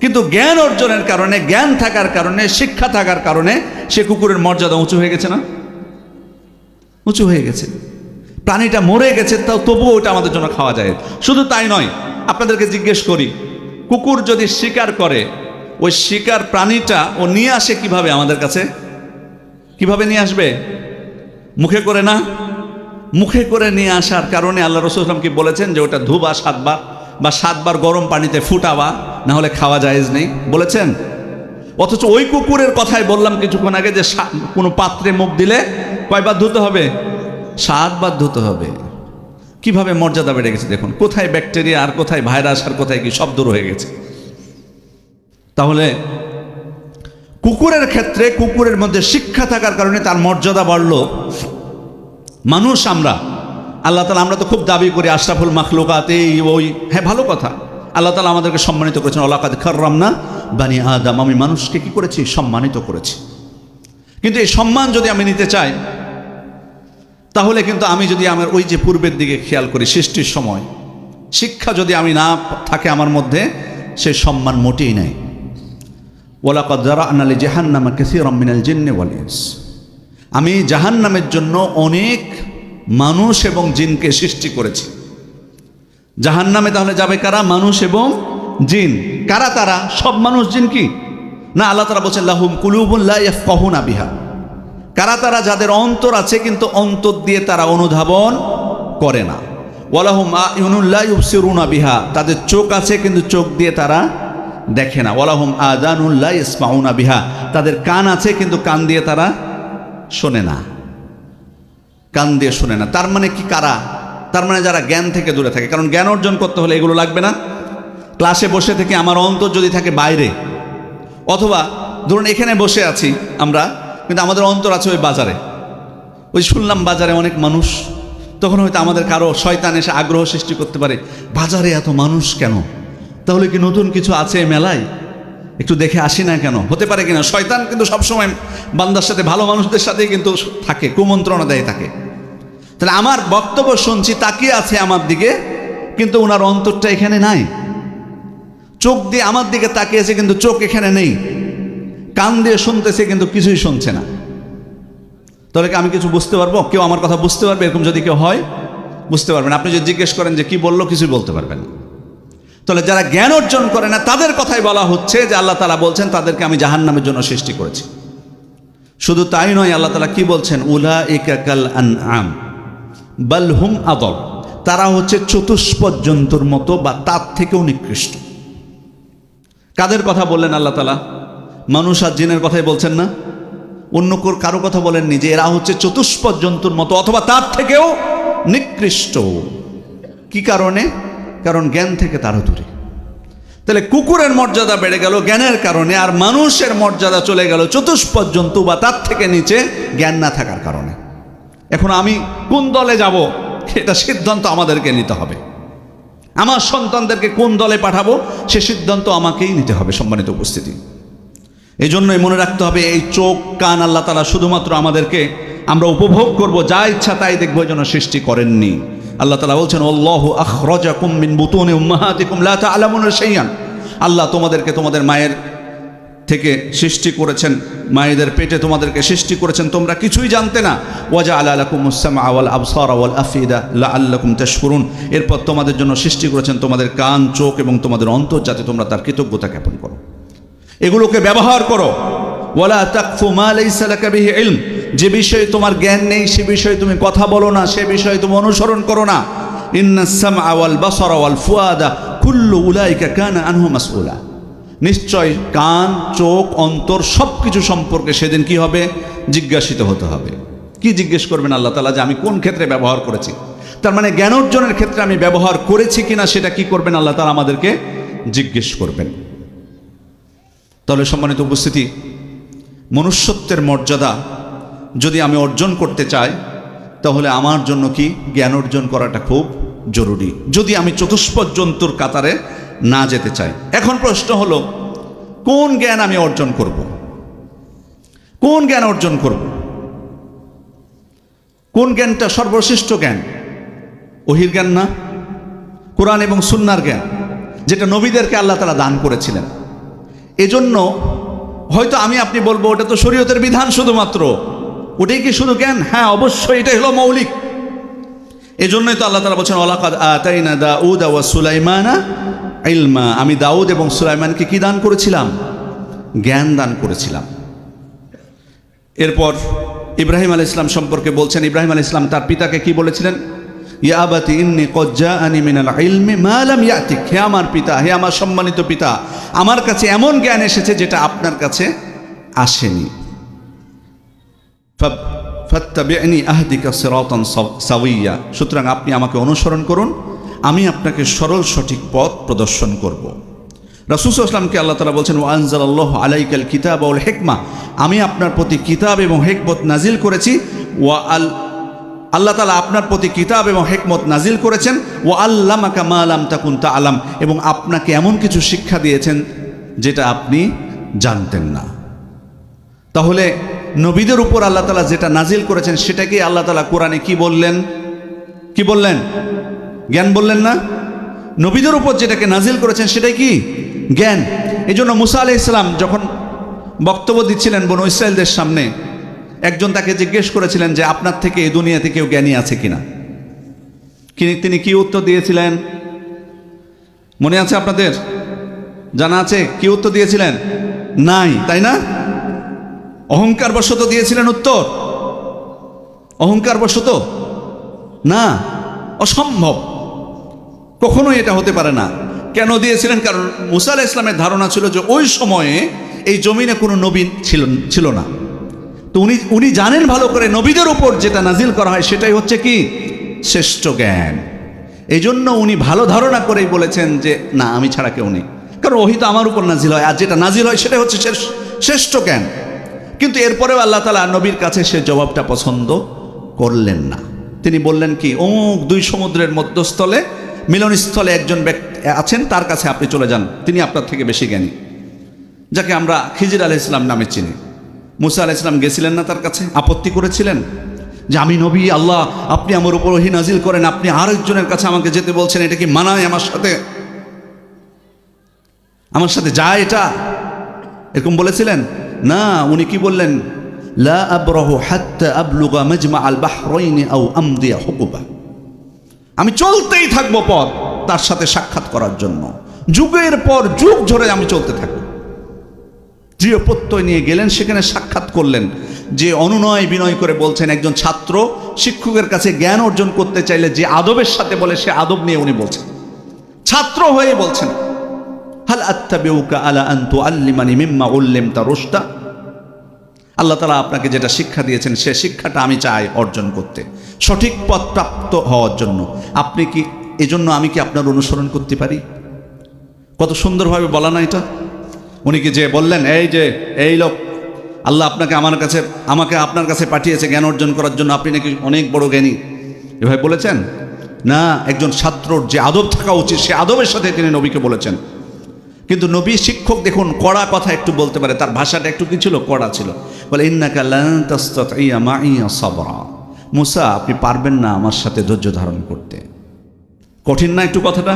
কিন্তু জ্ঞান অর্জনের কারণে, জ্ঞান থাকার কারণে, শিক্ষা থাকার কারণে সে কুকুরের মর্যাদা উঁচু হয়ে গেছে না? উঁচু হয়ে গেছে। প্রাণীটা মরে গেছে, তাও তবুও ওটা আমাদের জন্য খাওয়া যায়। শুধু তাই নয়, আপনাদেরকে জিজ্ঞেস করি, কুকুর যদি শিকার করে, ওই শিকার প্রাণীটা ও নিয়ে আসে কিভাবে আমাদের কাছে? কিভাবে নিয়ে আসবে? মুখে করে না? মুখে করে নিয়ে আসার কারণে আল্লাহ রাসূল সাল্লাল্লাহু আলাইহি ওয়াসাল্লাম কি বলেছেন যে ওটা ধুবা 7 বার বা 7 বার গরম পানিতে ফুটাবা, না হলে খাওয়া জায়েজ নেই বলেছেন। অথচ ওই কুকুরের কথাই বললাম কিছুক্ষণ আগে যে কোনো পাত্রে মুখ দিলে কয়বার ধুতে হবে? 7 বার ধুতে হবে। কিভাবে মর্যাদা বেড়ে গেছে দেখুন। কোথায় ব্যাকটেরিয়া, আর কোথায় ভাইরাস, আর কোথায় কি, সব দূর হয়ে গেছে। তাহলে কুকুরের ক্ষেত্রে, কুকুরের মধ্যে শিক্ষা থাকার কারণে তার মর্যাদা বাড়লো। মানুষ আমরা, আল্লাহ তাআলা, আমরা তো খুব দাবি করি আশরাফুল মাখলুকাত, এই ওই, হ্যাঁ ভালো কথা, আল্লাহ তাআলা আমাদেরকে সম্মানিত করেছেন। ওয়ালাকাদ কাররামনা বানি আদম, আমি মানুষকে কি করেছি? সম্মানিত করেছি। কিন্তু এই সম্মান যদি আমি নিতে চাই, তাহলে কিন্তু আমি যদি আমার ওই যে পূর্বের দিকে খেয়াল করি, সৃষ্টির সময় শিক্ষা যদি আমি না থাকে আমার মধ্যে, সে সম্মান মোটেই নাই। ওয়ালাকাদ যারা'না লিজাহান্নামা কাসীরাম মিনাল জিন্নি ওয়াল ইনস, আমি জাহান্নামের জন্য অনেক মানুষ এবং জিনকে সৃষ্টি করেছি। জাহান্নামে তাহলে যাবে কারা? মানুষ এবং জিন। কারা তারা? সব মানুষ জিন কি না? আল্লাহ তাআলা বলেছেন লাহুম কুলুবুন লা ইয়াফকাহুনা বিহা। কারা তারা? যাদের অন্তর আছে কিন্তু অন্তর দিয়ে তারা অনুধাবন করে না। ওয়ালাহুম আ'য়ুনুন লা ইউবসিরুনা বিহা, তাদের চোখ আছে কিন্তু চোখ দিয়ে তারা দেখে না। ওয়ালাহুম আযানুন লা ইয়াসমাউনা বিহা, তাদের কান আছে কিন্তু কান দিয়ে তারা শোনে না। কান দিয়ে শোনে না। তার মানে কি কারা? তার মানে যারা জ্ঞান থেকে দূরে থাকে। কারণ জ্ঞান অর্জন করতে হলে এগুলো লাগবে না? ক্লাসে বসে থেকে আমার অন্তর যদি থাকে বাইরে, অথবা ধরুন এখানে বসে আছি আমরা, কিন্তু আমাদের অন্তর আছে ওই বাজারে, ওই শুনলাম বাজারে অনেক মানুষ, তখন হয়তো আমাদের কারো শয়তান এসে আগ্রহ সৃষ্টি করতে পারে, বাজারে এত মানুষ কেন? তাহলে কি নতুন কিছু আছে মেলায়? একটু দেখে আসি না কেন? হতে পারে কিনা? শয়তান কিন্তু সবসময় বান্দার সাথে, ভালো মানুষদের সাথেই কিন্তু থাকে, কুমন্ত্রণা দেয় তাকে। তাহলে আমার বক্তব্য শুনছি, তাকিয়ে আছে আমার দিকে, কিন্তু ওনার অন্তরটা এখানে নাই। চোখ দিয়ে আমার দিকে তাকিয়েছে কিন্তু চোখ এখানে নেই। কান দিয়ে শুনতেছে কিন্তু কিছুই শুনছে না। তাহলে কি আমি কিছু বুঝতে পারবো? কেউ আমার কথা বুঝতে পারবে? এরকম যদি কেউ হয়, বুঝতে পারবেন। আপনি যদি জিজ্ঞেস করেন যে কি বললো, কিছুই বলতে পারবেন না। তাহলে যারা জ্ঞান অর্জন করে না, তাদের কথাই বলা হচ্ছে যে আল্লাহ তাআলা বলছেন তাদেরকে আমি জাহান্নামের জন্য সৃষ্টি করেছি। শুধু তাই নয়, আল্লাহ তাআলা কি বলছেন? উলাইকা কাল আনআম বাল হুম আদল, তারা হচ্ছে চতুষ্পদ জন্তুর মতো বা তার থেকেও নিকৃষ্ট। কাদের কথা বললেন আল্লাহ তাআলা? মানুষ আর জিনের কথাই বলছেন না? অন্য কারো কথা বলেননি যে এরা হচ্ছে চতুষ্পদ জন্তুর মতো অথবা তার থেকেও নিকৃষ্ট। কি কারণে? কারণ জ্ঞান থেকে তারা দূরে। তাহলে কুকুরের মর্যাদা বেড়ে গেল জ্ঞানের কারণে, আর মানুষের মর্যাদা চলে গেল চতুষ্পদ জন্তু বা তার থেকে নিচে জ্ঞান না থাকার কারণে। এখন আমি কোন দলে যাব, এটা সিদ্ধান্ত আমাদেরকে নিতে হবে। আমার সন্তানদেরকে কোন দলে পাঠাবো, সে সিদ্ধান্ত আমাকেই নিতে হবে। সম্মানিত উপস্থিতি, এই জন্যই মনে রাখতে হবে, এই চোখ কান আল্লাহ তাআলা শুধুমাত্র আমাদেরকে, আমরা উপভোগ করব, যা ইচ্ছা তাই দেখবো, এই জন্য সৃষ্টি করেননি। আল্লাহ তাআলা বলছেন আল্লাহু আখরাজাকুম মিন বুতুনি উম্মাহাতিকুম লা তা'লামুনা শাইআন, আল্লাহ তোমাদেরকে তোমাদের মায়ের থেকে সৃষ্টি করেছেন, মায়েদের পেটে তোমাদেরকে সৃষ্টি করেছেন, তোমরা কিছুই জানতে না। ওয়াজআলা লাকুমুস সামআ ওয়াল আবসারা ওয়াল আফইদা লাআল্লাকুম তাশকুরুন, এরপর তোমাদের জন্য সৃষ্টি করেছেন তোমাদের কান, চোখ এবং তোমাদের অন্তর, যাতে তোমরা তার কৃতজ্ঞতা জ্ঞাপন করো, এগুলোকে ব্যবহার করো। ওয়ালা তাকফু মা লাইসা লাকা বিহি ইলম, যে বিষয়ে তোমার জ্ঞান নেই সে বিষয়ে তুমি কথা বলো না, সে বিষয়ে তুমি অনুসরণ করো না। ইন্নাস সামআ ওয়াল বাসারা ওয়াল ফুয়াদা কুল্লু উলাইকা কানা আনহু মাসউলা, নিশ্চয় কান, চোখ, অন্তর সব কিছু সম্পর্কে সেদিন কি হবে? জিজ্ঞাসিত হতে হবে। কি জিজ্ঞেস করবেন আল্লাহ তাআলা? যে আমি কোন ক্ষেত্রে ব্যবহার করেছি। তার মানে জ্ঞান অর্জনের ক্ষেত্রে আমি ব্যবহার করেছি কিনা সেটা কি করবেন? আল্লাহ তাআলা আমাদেরকে জিজ্ঞেস করবেন। তাহলে সম্মানিত উপস্থিতি, মনুষ্যত্বের মর্যাদা যদি আমি অর্জন করতে চাই, তাহলে আমার জন্য কি জ্ঞান অর্জন করাটা খুব জরুরি, যদি আমি চতুষ্পদ জন্তুর কাতারে না যেতে চাই। এখন প্রশ্ন হলো, কোন জ্ঞান আমি অর্জন করব? কোন জ্ঞান অর্জন করব? কোন জ্ঞানটা সর্বশ্রেষ্ঠ জ্ঞান? ওহীর জ্ঞান না, কোরআন এবং সুন্নাহর জ্ঞান, যেটা নবীদেরকে আল্লাহ তাআলা দান করেছিলেন। এজন্য হয়তো আমি আপনি বলবো ওটা তো শরীয়তের বিধান শুধুমাত্র, ওটাই কি শুধু জ্ঞান? হ্যাঁ, অবশ্যই এটাই হলো মৌলিক। এজন্যই তো আল্লাহ তাআলা বলছেন ওয়ালাকাদ আতাইনা দাউদা ওয়া সুলাইমানা ইলমা, আমি দাউদ এবং সুলাইমানকে কি দান করেছিলাম? জ্ঞান দান করেছিলাম। এরপর ইব্রাহিম আলাইহিস সালাম সম্পর্কে বলছেন, ইব্রাহিম আলাইহিস সালাম তার পিতাকে কি বলেছিলেন? ইয়া আবাতি ইন্নী ক্বাদ জাআনি মিনাল ইলমি মা লাম ইয়াতিক, হে আমার পিতা, হে আমার সম্মানিত পিতা, আমার কাছে এমন জ্ঞান এসেছে যেটা আপনার কাছে আসেনি। ফাত্তাবি'নি আহদিকা সিরাতান সাওয়িয়া, সুতরাং আপনি আমাকে অনুসরণ করুন, আমি আপনাকে সরল সঠিক পথ প্রদর্শন করব। রাসূল সাল্লাল্লাহু আলাইহি ওয়াসাল্লামকে আল্লাহ তাআলা বলছেন ওয়া আনজালাল্লাহু আলাইকাল কিতাব ওয়াল হিকমা, আমি আপনার প্রতি কিতাব এবং হিকমত নাজিল করেছি। আল্লাহ তাআলা আপনার প্রতি কিতাব এবং হিকমত নাজিল করেছেন। ওয়া আল্লামাকা মা লাম তাকুন তা'লাম, এবং আপনাকে এমন কিছু শিক্ষা দিয়েছেন যেটা আপনি জানতেন না। তাহলে নবীদের উপর আল্লাহ তাআলা যেটা নাজিল করেছেন সেটাকে আল্লাহ তাআলা কোরআনে কি বললেন? কি বললেন? জ্ঞান বললেন না? নবীদের উপর যেটাকে নাজিল করেছেন সেটাই কি? জ্ঞান। এই জন্য মুসা আলাইহিস সালাম যখন বক্তব্য দিচ্ছিলেন বনু ইসরায়েলদের সামনে, একজন তাকে জিজ্ঞেস করেছিলেন যে আপনার থেকে এই দুনিয়াতে কেউ জ্ঞানী আছে কিনা? তিনি কি উত্তর দিয়েছিলেন? মনে আছে আপনাদের? জানা আছে কি উত্তর দিয়েছিলেন? নাই, তাই না? অহংকার বশত দিয়েছিলেন উত্তর? অহংকার বশত না, অসম্ভব, কখনোই এটা হতে পারে না। কেন দিয়েছিলেন? কারণ মুসা আলাইহিস সালামের ধারণা ছিল যে ওই সময়ে এই জমিনে কোনো নবী ছিল না। তো উনি জানেন ভালো করে নবীদের উপর যেটা নাজিল করা হয় সেটাই হচ্ছে কি? শ্রেষ্ঠ জ্ঞান। এই জন্য উনি ভালো ধারণা করেই বলেছেন যে না, আমি ছাড়া কেউ নেই, কারণ ওহি তো আমার উপর নাজিল হয়, আর যেটা নাজিল হয় সেটাই হচ্ছে শ্রেষ্ঠ জ্ঞান। কিন্তু এরপরেও আল্লাহ তাআলা নবীর কাছে সে জবাবটা পছন্দ করলেন না। তিনি বললেন কি, দুই সমুদ্রের মধ্যস্থলে মিলনস্থলে একজন ব্যক্তি আছেন, তার কাছে আপনি চলে যান, তিনি আপনার থেকে বেশি জ্ঞানী, যাকে আমরা খিজির আলাইহিস সালাম নামে চিনি। মুসা আলাইহিস সালাম গেছিলেন না তার কাছে? আপত্তি করেছিলেন যে আমি নবী, আল্লাহ আপনি আমার উপর ওহী নাজিল করেন, আপনি আরেকজনের কাছে আমাকে যেতে বলছেন, এটা কি মানায় আমার সাথে যায় এটা? এরকম বলেছিলেন না। উনি কি বললেন? লা আবরাহু হাত্তা আবলুগা মাজমা আল বাহরাইনি আও আমদিয়া হুকুবা, আমি চলতেই থাকবো পথ তার সাথে সাক্ষাৎ করার জন্য, যুগের পর যুগ ধরে আমি চলতে থাকবো। দৃঢ় প্রত্যয় নিয়ে গেলেন, সেখানে সাক্ষাৎ করলেন। যে অনুনয় বিনয় করে বলছেন, একজন ছাত্র শিক্ষকের কাছে জ্ঞান অর্জন করতে চাইলে যে আদবের সাথে বলে সে আদব নিয়ে উনি বলছেন, ছাত্র হয়ে বলছেন হাল আত্তাবিউকা আলা আন তুআল্লিমানি মিম্মা উল্লিমতা রুশদা, আল্লাহ তাআলা আপনাকে যেটা শিক্ষা দিয়েছেন সে শিক্ষাটা আমি চাই অর্জন করতে, সঠিক পথ প্রাপ্ত হওয়ার জন্য। আপনি কি এজন্য আমি কি আপনার অনুসরণ করতে পারি? কত সুন্দরভাবে বলা না এটা? উনি কি যে বললেন এই লোক, আল্লাহ আমাকে আপনার কাছে পাঠিয়েছে জ্ঞান অর্জন করার জন্য, আপনি নাকি অনেক বড় জ্ঞানী, এভাবে বলেছেন না। একজন ছাত্রর যে আদব থাকা উচিত সে আদবের সাথে তিনি নবীকে বলেছেন। কিন্তু নবী শিক্ষক দেখুন কড়া কথা একটু বলতে পারে, তার ভাষাটা একটু কি ছিল? কড়া ছিল। বলে ইন্নাকা লান তাসতাতিয়া মাইয়া সাবরা, মুসা আপনি পারবেন না আমার সাথে ধৈর্য ধারণ করতে। কঠিন না একটু কথাটা?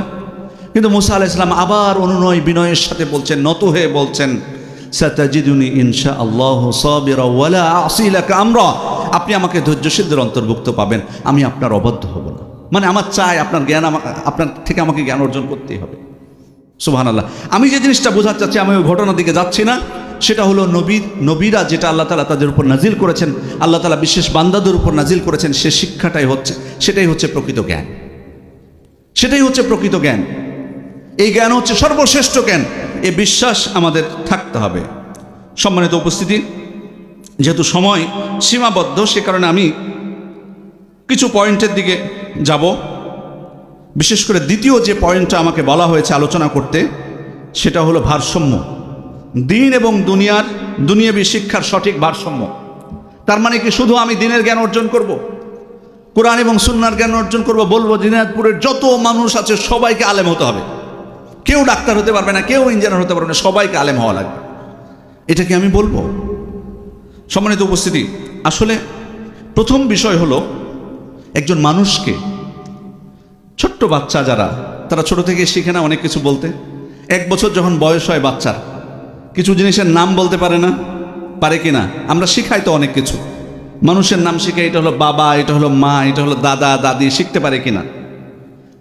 কিন্তু মুসা আলাইহিস সালাম আবার অনুনয় বিনয়ের সাথে বলছেন, নত হয়ে বলছেন সাতাজিদুনি ইনশাআল্লাহু সাবিরা ওয়ালা আসি লাকা আমরা, আপনি আমাকে ধৈর্যশীলদের অন্তর্ভুক্ত পাবেন, আমি আপনার অবাধ্য হব না। মানে আমার চাই আপনার জ্ঞান, আপনার থেকে আমাকে জ্ঞান অর্জন করতেই হবে। সুবহানাল্লাহ। আমি যে জিনিসটা বোঝাতে চাচ্ছি, আমি ওই ঘটনার দিকে যাচ্ছি না, সেটা হলো নবীরা যেটা আল্লাহ তাআলা তাদের উপর নাজিল করেছেন, আল্লাহ তাআলা বিশেষ বান্দাদের উপর নাজিল করেছেন, সে শিক্ষাটাই সেটাই হচ্ছে প্রকৃত জ্ঞান। সেটাই হচ্ছে প্রকৃত জ্ঞান। এই জ্ঞান হচ্ছে সর্বশ্রেষ্ঠ জ্ঞান, এই বিশ্বাস আমাদের থাকতে হবে। সম্মানিত উপস্থিতি, যেহেতু সময় সীমাবদ্ধ সে কারণে আমি কিছু পয়েন্টের দিকে যাব। বিশেষ করে দ্বিতীয় যে পয়েন্টটা আমাকে বলা হয়েছে আলোচনা করতে, সেটা হলো ভারসাম্য, দিন এবং দুনিয়াবী শিক্ষার সঠিক ভারসাম্য। তার মানে কি শুধু আমি দিনের জ্ঞান অর্জন করব, কোরআন এবং সুন্নাহর জ্ঞান অর্জন করব, বলবো দিনাজপুরের যত মানুষ আছে সবাইকে আলেম হতে হবে, কেউ ডাক্তার হতে পারবে না, কেউ ইঞ্জিনিয়ার হতে পারবে না, সবাইকে আলেম হওয়া লাগবে, এটা কি আমি বলবো? সম্মানিত উপস্থিতি, আসলে প্রথম বিষয় হলো একজন মানুষকে, ছোট্ট বাচ্চা যারা, তারা ছোট থেকে শিখে না অনেক কিছু বলতে। 1 বছর যখন বয়স হয় বাচ্চার, কিছু জিনিসের নাম বলতে পারে না, পারে কি না? আমরা শিখাই তো অনেক কিছু, মানুষের নাম শিখাই, এটা হলো বাবা, এটা হলো মা, এটা হলো দাদা দাদি, শিখতে পারে কি না?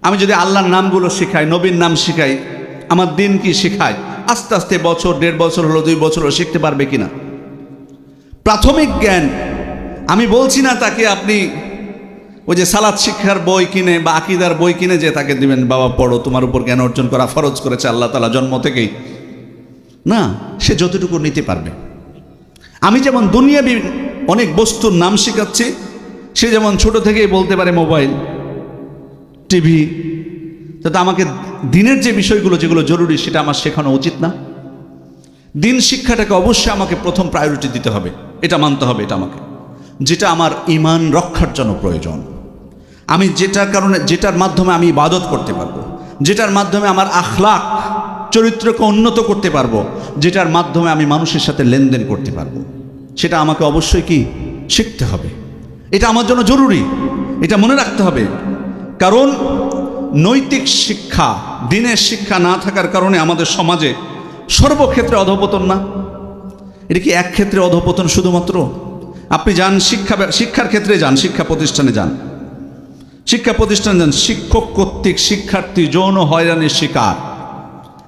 আমি যদি আল্লাহর নামগুলো শিখাই, নবীর নাম শিখাই, আমার দিন কি শিখাই, আস্তে আস্তে বছর, 1.5 বছর হলো, 2 বছর হলো, শিখতে পারবে কিনা? প্রাথমিক জ্ঞান। আমি বলছি না তাকে আপনি ওই যে সালাত শিক্ষার বই কিনে বা আকীদার বই কিনে যে তাকে দিবেন, বাবা পড়ো, তোমার উপর জ্ঞান অর্জন করা ফরজ করেছে আল্লাহ তাআলা জন্ম থেকেই। না, সে যতটুকু নিতে পারবে। আমি যেমন দুনিয়াবি অনেক বস্তুর নাম শেখাচ্ছি, সে যেমন ছোট থেকেই বলতে পারে মোবাইল, টিভি, তাতে আমাকে দিনের যে বিষয়গুলো যেগুলো জরুরি সেটা আমার শেখানো উচিত না? দিন শিক্ষাটাকে অবশ্যই আমাকে প্রথম প্রায়োরিটি দিতে হবে, এটা মানতে হবে, এটা আমাকে, যেটা আমার ঈমান রক্ষার জন্য প্রয়োজন। আমি যেটার মাধ্যমে আমি ইবাদত করতে পারবো, যেটার মাধ্যমে আমার আখলাক চরিত্রকে উন্নত করতে পারবো, যেটার মাধ্যমে আমি মানুষের সাথে লেনদেন করতে পারবো, সেটা আমাকে অবশ্যই কি শিখতে হবে। এটা আমার জন্য জরুরি, এটা মনে রাখতে হবে। কারণ নৈতিক শিক্ষা, দিনের শিক্ষা না থাকার কারণে আমাদের সমাজে সর্বক্ষেত্রে অধঃপতন না? এটা কি এক ক্ষেত্রে অধঃপতন শুধুমাত্র? আপনি যান শিক্ষার ক্ষেত্রে যান, শিক্ষা প্রতিষ্ঠানে যান, শিক্ষা প্রতিষ্ঠানে যান, শিক্ষক কর্তৃক শিক্ষার্থী যৌন হয়রানির শিকার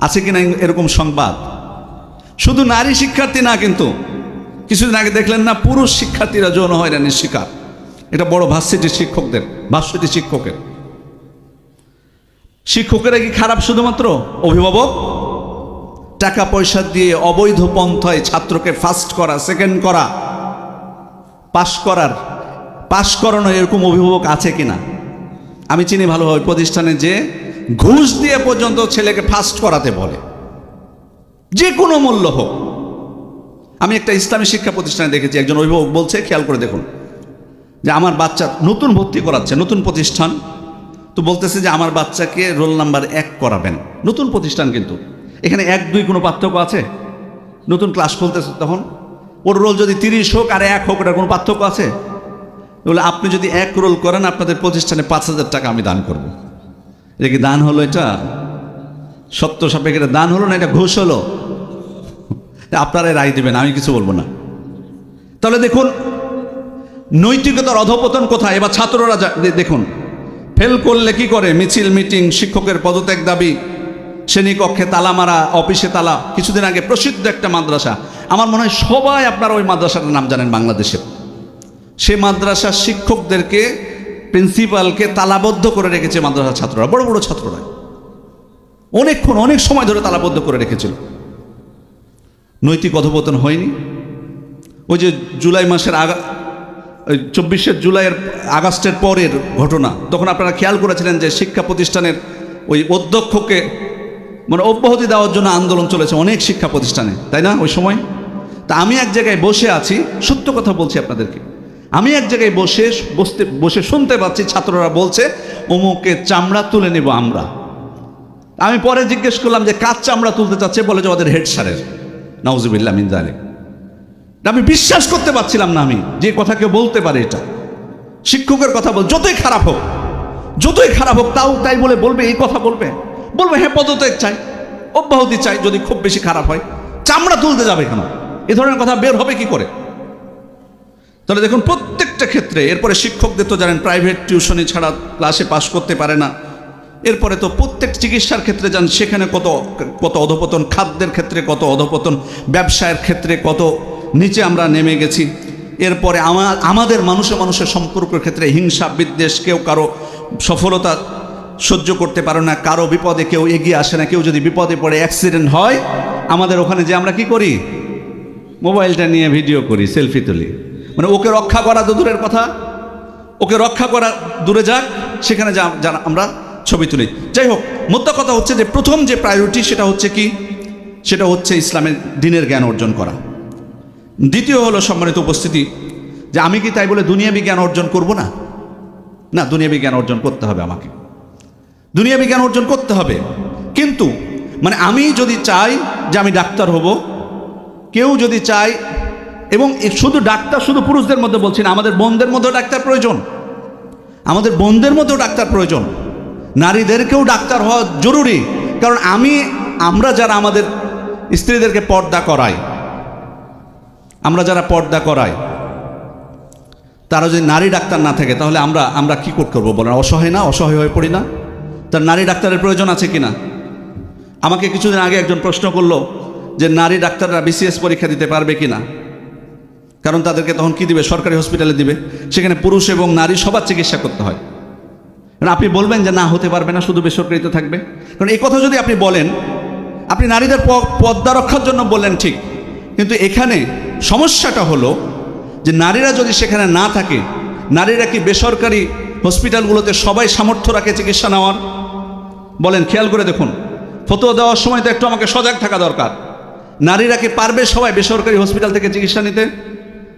আছে কিনা এরকম সংবাদ? শুধু নারী শিক্ষার্থী না, কিন্তু কিছুদিন আগে দেখলেন না, পুরুষ শিক্ষার্থীরা যৌন হয়রানির শিকার। এটা বড় ভার্সিটির শিক্ষকদের, ভার্সিটি শিক্ষকের। শিক্ষকেরা কি খারাপ শুধুমাত্র? অভিভাবক টাকা পয়সা দিয়ে অবৈধ পন্থায় ছাত্রকে ফার্স্ট করা, সেকেন্ড করা, পাশ করানো, এরকম অভিভাবক আছে কিনা? আমি চিনি ভালোভাবে প্রতিষ্ঠানে যে ঘুষ দিয়ে পর্যন্ত ছেলেকে ফার্স্ট করাতে বলে, যে কোনো মূল্য হোক। আমি একটা ইসলামী শিক্ষা প্রতিষ্ঠানে দেখেছি, একজন অভিভাবক বলছে, খেয়াল করে দেখুন, যে আমার বাচ্চা নতুন ভর্তি করাচ্ছে, নতুন প্রতিষ্ঠান, তো বলতেছে যে আমার বাচ্চাকে রোল নাম্বার 1 করাবেন। নতুন প্রতিষ্ঠান, কিন্তু এখানে 1-2 কোনো পার্থক্য আছে? নতুন ক্লাস খুলতেছে, তখন ওর রোল যদি 30 হোক আর 1 হোক, ওটার কোনো পার্থক্য আছে? বলে আপনি যদি 1 রোল করেন, আপনাদের প্রতিষ্ঠানে 5,000 টাকা আমি দান করব। এটা কি দান হলো? এটা সত্য সাপেক্ষে এটা দান হলো না, এটা ঘুষ হলো? আপনারাই রায় দেবেন, আমি কিছু বলবো না। তাহলে দেখুন নৈতিকতার অধঃপতন কোথায়। এবার ছাত্ররা দেখুন, ফেল করলে কি করে? মিছিল, মিটিং, শিক্ষকের পদত্যাগ দাবি, শ্রেণীকক্ষে তালা মারা, অফিসে তালা। কিছুদিন আগে প্রসিদ্ধ একটা মাদ্রাসা, আমার মনে হয় সবাই আপনারা ওই মাদ্রাসাটার নাম জানেন বাংলাদেশের। সে মাদ্রাসার শিক্ষকদেরকে, প্রিন্সিপালকে তালাবদ্ধ করে রেখেছে মাদ্রাসার ছাত্ররা, বড় বড় ছাত্ররা, অনেকক্ষণ, অনেক সময় ধরে তালাবদ্ধ করে রেখেছিল। নৈতিক অধঃপতন হয়নি? ওই যে জুলাই মাসের 24শে জুলাইয়ের আগস্টের পরের ঘটনা, তখন আপনারা খেয়াল করেছিলেন যে শিক্ষা প্রতিষ্ঠানের ওই অধ্যক্ষকে মানে অব্যাহতি দেওয়ার জন্য আন্দোলন চলেছে অনেক শিক্ষা প্রতিষ্ঠানে, তাই না? ওই সময় তা আমি এক জায়গায় বসে আছি, সত্য কথা বলছি আপনাদেরকে, আমি এক জায়গায় বসে শুনতে পাচ্ছি ছাত্ররা বলছে অমুকে চামড়া তুলে নেব আমরা। আমি পরে জিজ্ঞেস করলাম যে কার চামড়া তুলতে চাচ্ছে? বলে যে ওদের হেড স্যারের। নাউজুবিল্লাহ মিন যালিক। আমি বিশ্বাস করতে পারছিলাম না, আমি যে কথা কেউ বলতে পারে, এটা শিক্ষকের কথা বল, যতই খারাপ হোক তাই বলবে এই কথা বলবে হ্যাঁ পদত্যাগ চাই, অব্যাহতি চাই, যদি খুব বেশি খারাপ হয়। চামড়া তুলতে যাবে কেন? এ ধরনের কথা বের হবে কি করে? তাহলে দেখুন প্রত্যেকটা ক্ষেত্রে। এরপরে শিক্ষকদের তো জানেন প্রাইভেট টিউশনি ছাড়া ক্লাসে পাস করতে পারে না। এরপরে তো প্রত্যেক চিকিৎসার ক্ষেত্রে যান, সেখানে কত অধঃপতন, খাদ্যের ক্ষেত্রে কত অধঃপতন, ব্যবসায়ের ক্ষেত্রে কত নিচে আমরা নেমে গেছি। এরপরে আমাদের মানুষের সম্পর্কের ক্ষেত্রে হিংসা, বিদ্বেষ, কেউ কারো সফলতা সহ্য করতে পারে না, কারো বিপদে কেউ এগিয়ে আসে না। কেউ যদি বিপদে পড়ে অ্যাক্সিডেন্ট হয়, আমাদের ওখানে যে আমরা কি করি, মোবাইলটা নিয়ে ভিডিও করি, সেলফি তুলি। মানে ওকে রক্ষা করা তো দূরের কথা, ওকে রক্ষা করা দূরে যাক, সেখানে আমরা ছবি তুলি। যাই হোক, মোদ্দা কথা হচ্ছে যে প্রথম যে প্রায়োরিটি সেটা হচ্ছে কি, সেটা হচ্ছে ইসলামের দ্বীনের জ্ঞান অর্জন করা। দ্বিতীয় হলো সম্মানিত উপস্থিতি, যে আমি কি তাই বলে দুনিয়াবি জ্ঞান অর্জন করব না? না, দুনিয়াবি জ্ঞান অর্জন করতে হবে, আমাকে দুনিয়াবি জ্ঞান অর্জন করতে হবে। কিন্তু মানে আমি যদি চাই যে আমি ডাক্তার হব, কেউ যদি চায়, এবং শুধু ডাক্তার শুধু পুরুষদের মধ্যে বলছি না, আমাদের বোনদের মধ্যেও ডাক্তার প্রয়োজন, আমাদের বোনদের মধ্যেও ডাক্তার প্রয়োজন, নারীদেরকেও ডাক্তার হওয়া জরুরি। কারণ আমরা যারা আমাদের স্ত্রীদেরকে পর্দা করাই, আমরা যারা পর্দা করাই তারা যদি নারী ডাক্তার না থাকে তাহলে আমরা কি করবো বলেন? অসহায় না? অসহায় হয়ে পড়ি না? তার নারী ডাক্তারের প্রয়োজন আছে কিনা? আমাকে কিছুদিন আগে একজন প্রশ্ন করলো যে নারী ডাক্তাররা বিসিএস পরীক্ষা দিতে পারবে কিনা, কারণ তাদেরকে তখন কি দিবে? সরকারি হসপিটালে দিবে, সেখানে পুরুষ এবং নারী সবার চিকিৎসা করতে হয়। আপনি বলবেন যে না, হতে পারবে না, শুধু বেসরকারিতে থাকবে। কারণ এই কথা যদি আপনি বলেন, আপনি নারীদের পর্দা রক্ষার জন্য বললেন ঠিক, কিন্তু এখানে সমস্যাটা হলো যে নারীরা যদি সেখানে না থাকে, নারীরা কি বেসরকারি হসপিটালগুলোতে সবাই সামর্থ্য রাখে চিকিৎসা নেওয়ার? বলেন, খেয়াল করে দেখুন। ফতোয়া দেওয়ার সময় তো একটু আমাকে সজাগ থাকা দরকার। নারীরা কি পারবে সবাই বেসরকারি হসপিটাল থেকে চিকিৎসা নিতে?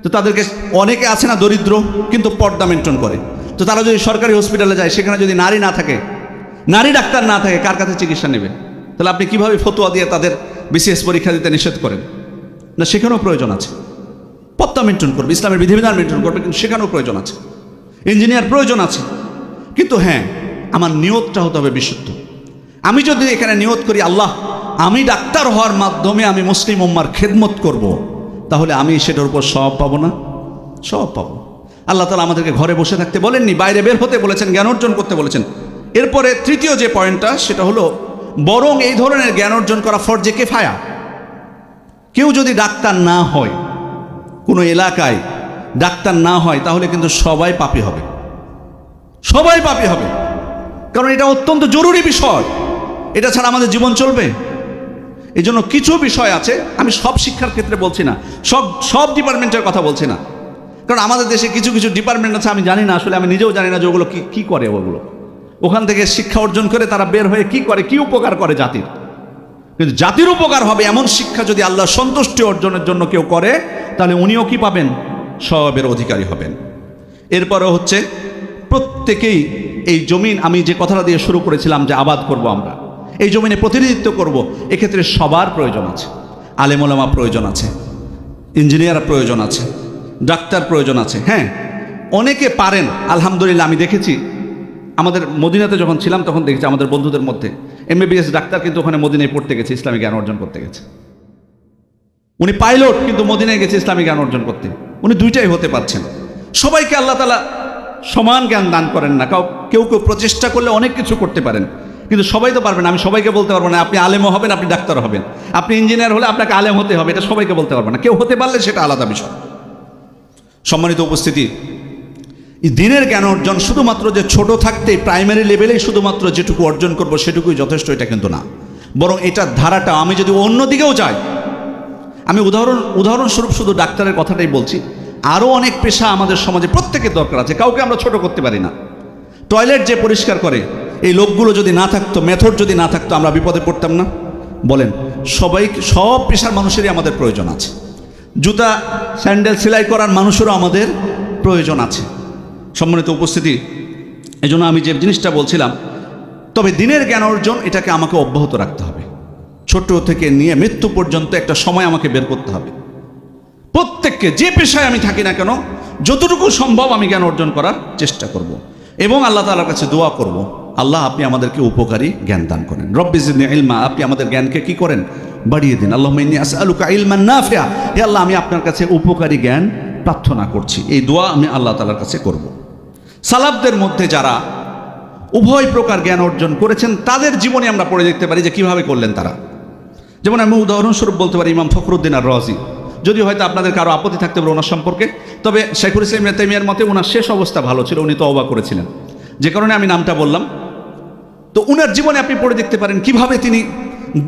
তো তাদেরকে অনেকে আছে না দরিদ্র, কিন্তু পর্দা মেনটেন করে, তো তারা যদি সরকারি হসপিটালে যায়, সেখানে যদি নারী না থাকে, নারী ডাক্তার না থাকে, কার কাছে চিকিৎসা নেবে? তাহলে আপনি কিভাবে ফতোয়া দিয়ে তাদের বিসিএস পরীক্ষা দিতে নিষেধ করেন? না, সেখানেও প্রয়োজন আছে, পর্দা মেনটেন করবে, ইসলামের বিধিবিধান মেনটেন করবে, কিন্তু সেখানেও প্রয়োজন আছে। ইঞ্জিনিয়ার প্রয়োজন আছে, কিন্তু হ্যাঁ, আমার নিয়তটা হতে হবে বিশুদ্ধ। আমি যদি এখানে নিয়ত করি আল্লাহ, আমি ডাক্তার হওয়ার মাধ্যমে আমি মুসলিম উম্মার খেদমত করব, তাহলে আমি সেটার উপর সওয়াব পাবো না? সওয়াব পাবো। আল্লাহ তাআলা আমাদেরকে ঘরে বসে থাকতে বলেননি, বাইরে বের হতে বলেছেন, জ্ঞান অর্জন করতে বলেছেন। এরপরে তৃতীয় যে পয়েন্টটা, সেটা হলো বরং এই ধরনের জ্ঞান অর্জন করা ফরজে কিফায়া। কেউ যদি ডাক্তার না হয়, কোনো এলাকায় ডাক্তার না হয়, তাহলে কিন্তু সবাই পাপী হবে, সবাই পাপী হবে। কারণ এটা অত্যন্ত জরুরি বিষয়, এটা ছাড়া আমাদের জীবন চলবে। এই জন্য কিছু বিষয় আছে, আমি সব শিক্ষার ক্ষেত্রে বলছি না, সব ডিপার্টমেন্টের কথা বলছি না, কারণ আমাদের দেশে কিছু কিছু ডিপার্টমেন্ট আছে, আমি জানি না, আসলে আমি নিজেও জানি না যে ওগুলো কি করে। ওগুলো ওখান থেকে শিক্ষা অর্জন করে তারা বের হয়ে কি করে, কি উপকার করে জাতির। কিন্তু জাতির উপকার হবে এমন শিক্ষা যদি আল্লাহ সন্তুষ্টি অর্জনের জন্য কেউ করে, তাহলে উনিও কি পাবেন? সওয়াবের অধিকারী হবেন। এরপরে হচ্ছে প্রত্যেকেই এই জমিন, আমি যে কথাটা দিয়ে শুরু করেছিলাম যে আবাদ করব, আমরা এই জমিনে প্রতিনিধিত্ব করব, এক্ষেত্রে সবার প্রয়োজন আছে। আলেম ওলামা প্রয়োজন আছে, ইঞ্জিনিয়ার প্রয়োজন আছে, ডাক্তার প্রয়োজন আছে। হ্যাঁ, অনেকে পারেন, আলহামদুলিল্লাহ। আমি দেখেছি আমাদের মদিনাতে যখন ছিলাম তখন দেখেছি আমাদের বন্ধুদের মধ্যে এমবিবিএস ডাক্তার কিন্তু ওখানে মদিনায় পড়তে গেছে, ইসলামিক জ্ঞান অর্জন করতে গেছে। উনি পাইলট, কিন্তু মদিনায় গেছে ইসলামিক জ্ঞান অর্জন করতে। উনি দুইটাই হতে পারছেন। সবাইকে আল্লাহ তাআলা সমান জ্ঞান দান করেন না। কেউ কেউ প্রচেষ্টা করলে অনেক কিছু করতে পারেন, কিন্তু সবাই তো পারবেন। আমি সবাইকে বলতে পারবো না আপনি আলেমও হবেন, আপনি ডাক্তার হবেন, আপনি ইঞ্জিনিয়ার হলে আপনাকে আলেম হতে হবে, এটা সবাইকে বলতে পারবো না। কেউ হতে পারলে সেটা আলাদা বিষয়। সম্মানিত উপস্থিতি, দিনের জ্ঞান অর্জন শুধুমাত্র যে ছোট থাকতেই প্রাইমারি লেভেলেই শুধুমাত্র যেটুকু অর্জন করব সেটুকুই যথেষ্ট, এটা কিন্তু না। বরং এটার ধারাটা আমি যদি অন্য দিকেও যাই, আমি উদাহরণস্বরূপ শুধু ডাক্তারের কথাটাই বলছি, আরও অনেক পেশা আমাদের সমাজে প্রত্যেকের দরকার আছে, কাউকে আমরা ছোট করতে পারি না। টয়লেট যে পরিষ্কার করে, এই লোকগুলো যদি না থাকতো, মেথড যদি না থাকতো, আমরা বিপদে পড়তাম না? বলেন, সব পেশার মানুষেরই আমাদের প্রয়োজন আছে। জুতা স্যান্ডেল সেলাই করার মানুষেরও আমাদের প্রয়োজন আছে। সম্মানিত উপস্থিতি, এই জন্য আমি যে জিনিসটা বলছিলাম, তবে দিনের জ্ঞান অর্জন এটাকে আমাকে অব্যাহত রাখতে হবে। ছোট থেকে নিয়ে মৃত্যু পর্যন্ত একটা সময় আমাকে বের করতে হবে। প্রত্যেককে, যে পেশায় আমি থাকি না কেন, যতটুকু সম্ভব আমি জ্ঞান অর্জন করার চেষ্টা করব, এবং আল্লাহ তাআলার কাছে দোয়া করব, আল্লাহ আপনি আমাদেরকে উপকারী জ্ঞান দান করেন। রব্বি জিদনি ইলমা, আপনি আমাদের জ্ঞানকে কি করেন? বাড়িয়ে দিন। আল্লাহুম্মা ইন্নী আসআলুকা ইলমান নাফিআ, হে আল্লাহ আমি আপনার কাছে উপকারী জ্ঞান প্রার্থনা করছি। এই দোয়া আমি আল্লাহ তাআলার কাছে করব। সালাফদের মধ্যে যারা উভয় প্রকার জ্ঞান অর্জন করেছেন, তাদের জীবনে আমরা পড়ে দেখতে পারি যে কিভাবে করলেন তারা। যেমন আমি উদাহরণস্বরূপ বলতে পারি ইমাম ফখরুদ্দিন আর রাজি, যদিও হয়তো আপনাদের কারো আপত্তি থাকতে পারে ওনার সম্পর্কে, তবে শাইখুল ইসলাম ইবনে তাইমিয়ার মতে ওনার শেষ অবস্থা ভালো ছিল, উনি তওবা করেছিলেন, যে কারণে আমি নামটা বললাম। তো উনার জীবনে আপনি পড়ে দেখতে পারেন কিভাবে তিনি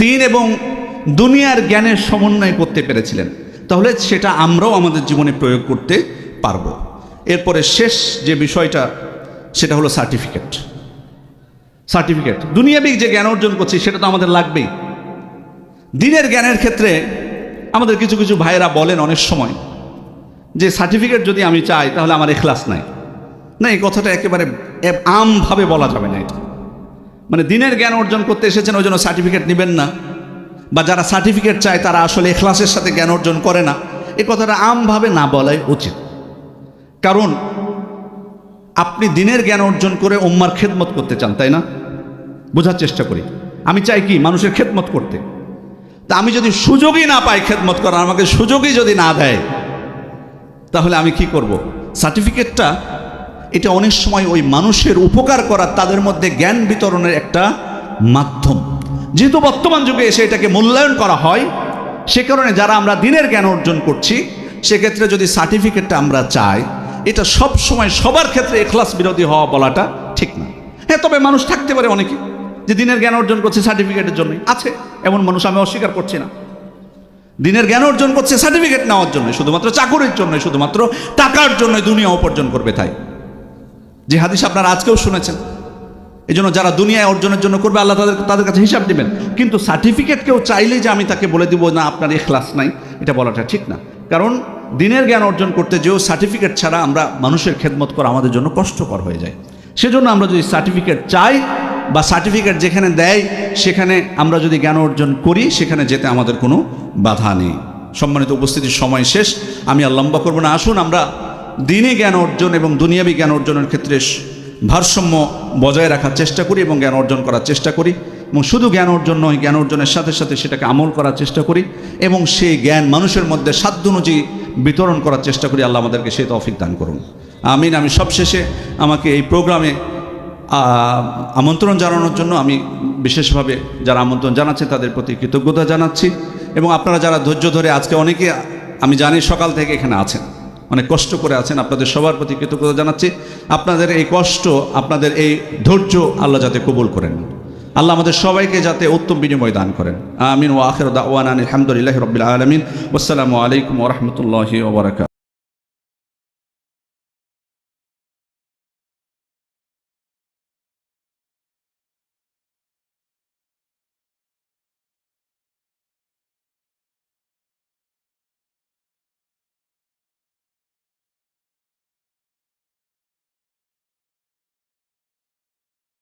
দিন এবং দুনিয়ার জ্ঞানের সমন্বয় করতে পেরেছিলেন। তাহলে সেটা আমরাও আমাদের জীবনে প্রয়োগ করতে পারবো। এরপরে শেষ যে বিষয়টা, সেটা হলো সার্টিফিকেট। দুনিয়াবি যে জ্ঞান অর্জন করছি সেটা তো আমাদের লাগবেই। দিনের জ্ঞানের ক্ষেত্রে আমাদের কিছু কিছু ভাইয়েরা বলেন অনেক সময় যে সার্টিফিকেট যদি আমি চাই তাহলে আমার ইখলাস নাই। না, এই কথাটা একেবারে আমভাবে বলা যাবে না। এটা মানে দিনের জ্ঞান অর্জন করতে এসেছেন ওই জন্য সার্টিফিকেট নেবেন না, বা যারা সার্টিফিকেট চায় তারা আসলে ইখলাসের সাথে জ্ঞান অর্জন করে না, এই কথাটা আমভাবে না বলাই উচিত। কারণ আপনি দিনের জ্ঞান অর্জন করে উম্মার খেদমত করতে চান, তাই না? বোঝার চেষ্টা করি। আমি চাই কি? মানুষের খেদমত করতে। তা আমি যদি সুযোগই না পাই খেদমত করার, আমাকে সুযোগই যদি না দেয়, তাহলে আমি কি করব? সার্টিফিকেটটা এটা অনেক সময় ওই মানুষের উপকার করার, তাদের মধ্যে জ্ঞান বিতরণের একটা মাধ্যম। যেহেতু বর্তমান যুগে এসে এটাকে মূল্যায়ন করা হয়, সে কারণে যারা আমরা দিনের জ্ঞান অর্জন করছি, সেক্ষেত্রে যদি সার্টিফিকেটটা আমরা চাই, এটা সব সময় সবার ক্ষেত্রে ইখলাস বিরোধী হওয়া বলাটা ঠিক না। হ্যাঁ, তবে মানুষ থাকতে পারে অনেকে যে দিনের জ্ঞান অর্জন করছে সার্টিফিকেটের জন্যই, আছে এমন মানুষ, আমি অস্বীকার করছি না। দিনের জ্ঞান অর্জন করছে সার্টিফিকেট নেওয়ার জন্য, শুধুমাত্র চাকরির জন্য, শুধুমাত্র টাকার জন্য দুনিয়া উপার্জন করবে তাই। যে হাদিস আপনারা আজকেও শুনেছেন। এই জন্য যারা দুনিয়ায় অর্জনের জন্য করবে, আল্লাহ তাদের কাছে হিসাব দিবেন। কিন্তু সার্টিফিকেট কেউ চাইলেই যে আমি তাকে বলে দিব না আপনার ইখলাস নাই, এটা বলাটা ঠিক না। কারণ দিনের জ্ঞান অর্জন করতে যেও সার্টিফিকেট ছাড়া আমরা মানুষের খেদমত করা আমাদের জন্য কষ্টকর হয়ে যায়। সেজন্য আমরা যদি সার্টিফিকেট চাই বা সার্টিফিকেট যেখানে দেয় সেখানে আমরা যদি জ্ঞান অর্জন করি, সেখানে যেতে আমাদের কোনো বাধা নেই। সম্মানিত উপস্থিতির সময় শেষ, আমি আর লম্বা করবো না। আসুন আমরা দিনে জ্ঞান অর্জন এবং দুনিয়াবি জ্ঞান অর্জনের ক্ষেত্রে ভারসাম্য বজায় রাখার চেষ্টা করি এবং জ্ঞান অর্জন করার চেষ্টা করি। এবং শুধু জ্ঞান অর্জন নয়, জ্ঞান অর্জনের সাথে সাথে সেটাকে আমল করার চেষ্টা করি এবং সেই জ্ঞান মানুষের মধ্যে সাধ্য অনুযায়ী বিতরণ করার চেষ্টা করি। আল্লাহ আমাদেরকে সেই তৌফিক দান করুন, আমিন। আমি সবশেষে আমাকে এই প্রোগ্রামে আমন্ত্রণ জানানোর জন্য আমি বিশেষভাবে যারা আমন্ত্রণ জানাচ্ছে তাদের প্রতি কৃতজ্ঞতা জানাচ্ছি। এবং আপনারা যারা ধৈর্য ধরে আজকে অনেকে আমি জানি সকাল থেকে এখানে আছেন, অনেক কষ্ট করে আছেন, আপনাদের সবার প্রতি কৃতজ্ঞতা জানাচ্ছি। আপনাদের এই কষ্ট, আপনাদের এই ধৈর্য আল্লাহ যাতে কবুল করেন, আল্লাহ আমাদের সবাইকে যাতে উত্তম বিনিময় দান করেন, আমিন। ওয়া আখিরু দাওয়ানা আলহামদুলিল্লাহি রাব্বিল আলামিন। ওয়াসসালামু আলাইকুম ওয়া রাহমাতুল্লাহি ওয়া বারাকাতুহু।